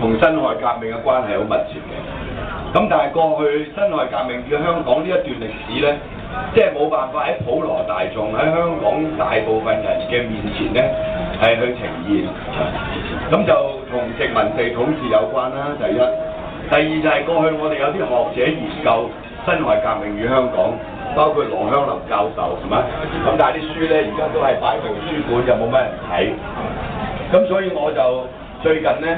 同辛亥革命嘅關係好密切嘅。咁但係過去辛亥革命與香港呢一段歷史咧，即係冇辦法喺普羅大眾喺香港大部分人嘅面前咧係去呈現。咁就同殖民地統治有關啦，第一。第二就係過去我哋有啲學者研究辛亥革命與香港，包括羅香林教授係咪？咁但係啲書咧而家都係擺圖書館，就冇乜人睇。咁所以我就最近咧，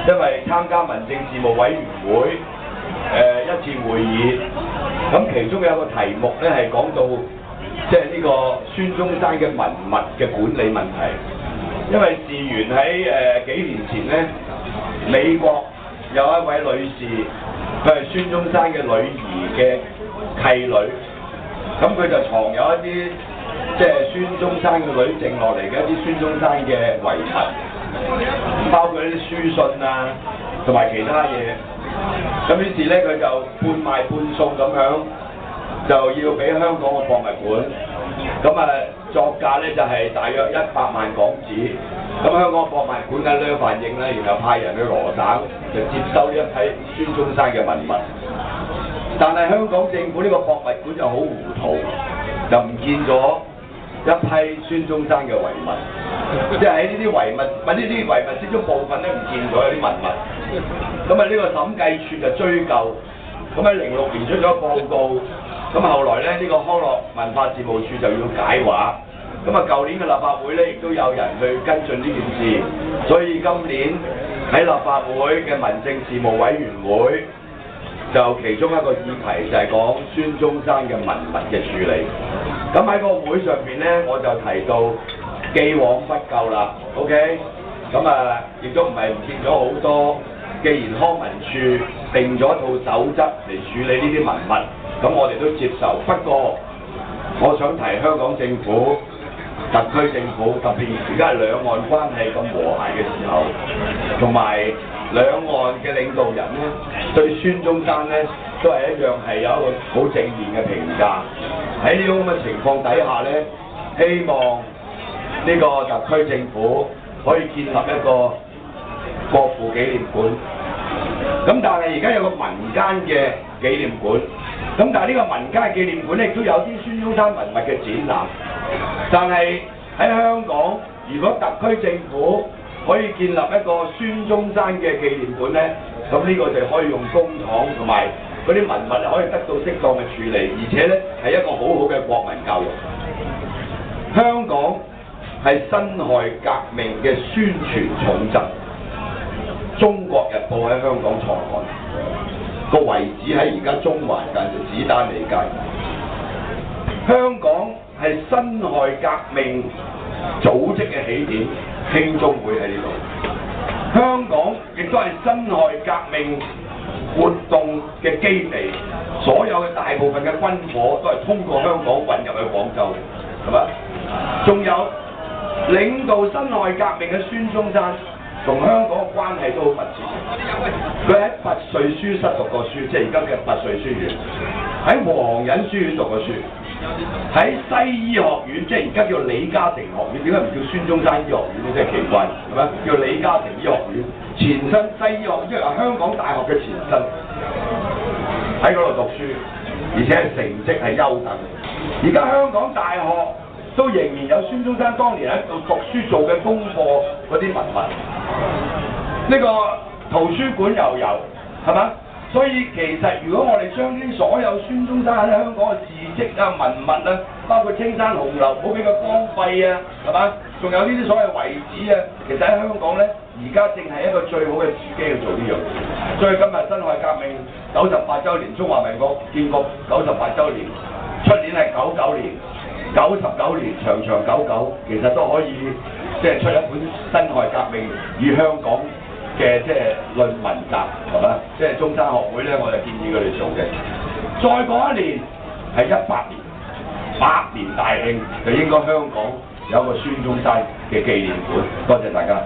因為參加民政事務委員會一次會議，咁其中有個題目咧係講到即係呢個孫中山嘅文物嘅管理問題。因為事緣喺幾年前咧，美國有一位女士，佢係孫中山嘅女兒嘅契女，咁佢就藏有一啲即係孫中山嘅女剩落嚟嘅一啲孫中山嘅遺物，包括一啲書信啊，同埋其他嘢。咁於是咧，佢就半賣半送咁樣，就要俾香港嘅博物館。咁作價咧就係大約100萬港紙。咁香港博物館嘅呢反應咧，然後派人去羅省就接收呢一批孫中山嘅文物。但係香港政府呢個博物館就好糊塗，就唔見咗一批孫中山嘅遺物，即係喺呢啲遺物，呢啲遺物之中部分咧唔見咗有啲文物。咁呢個審計處就追究，咁喺06年出咗報告，咁後來咧呢個康樂文化事務處就要解話。咁舊年嘅立法會咧，亦都有人去跟進呢件事，所以今年喺立法會嘅民政事務委員會，就其中一個議題就係講孫中山嘅文物嘅處理。咁喺個會上邊咧，我就提到既往不咎啦 ，OK？ 咁亦都唔係唔見咗好多。既然康文署定咗一套守則嚟處理呢啲文物，咁我哋都接受。不過，我想提香港政府。特區政府特別而家係兩岸關係咁和諧嘅時候，同埋兩岸嘅領導人咧，對孫中山咧都係一樣係有一個好正面嘅評價。喺呢種咁嘅情況底下咧，希望呢個特區政府可以建立一個國父紀念館。咁但係而家有個民間嘅紀念館，咁但係呢個民間嘅紀念館咧，亦都有啲孫中山文物嘅展覽。但係喺香港，如果特區政府可以建立一個孫中山嘅紀念館咧，咁呢個就可以用公帑同埋嗰啲文物可以得到適當嘅處理，而且咧係一個好好嘅國民教育。香港係辛亥革命嘅宣傳重鎮，《中國日報》喺香港創刊，個遺址喺而家中環近史丹利街。香港係辛亥革命組織嘅起點，興中會喺呢度。香港亦都係辛亥革命活動嘅基地，所有嘅大部分嘅軍火都係通過香港運入去廣州，係嘛？仲有領導辛亥革命嘅孫中山，同香港嘅關係都好密切。佢喺拔萃書室讀過書，即係而家嘅拔萃書院；喺黃仁書院讀過書。喺西醫學院，即係而家叫李嘉誠學院，點解唔叫孫中山醫學院咧？真係奇怪，係咪？叫李嘉誠醫學院，前身西醫學院，即係香港大學嘅前身，喺嗰度讀書，而且成績係優等。而家香港大學都仍然有孫中山當年喺度讀書做嘅功課嗰啲文物，呢個圖書館又有，係咪？所以其實如果我哋將啲所有孫中山喺香港嘅事蹟啊、文物啊，包括青山紅樓，唔好俾佢荒廢啊，係嘛？仲有呢啲所謂遺址啊，其實喺香港咧，而家正係一個最好嘅時機去做呢樣嘢。所以今日辛亥革命98週年，中華民國建國98週年，出年係99年，99年長長久久，其實都可以即係出一本辛亥革命與香港嘅即係論文集，係嘛？即係中山學會咧，我就建議佢哋做嘅。再過一年係100年，100年大慶就應該香港有個孫中山嘅紀念館。多謝大家。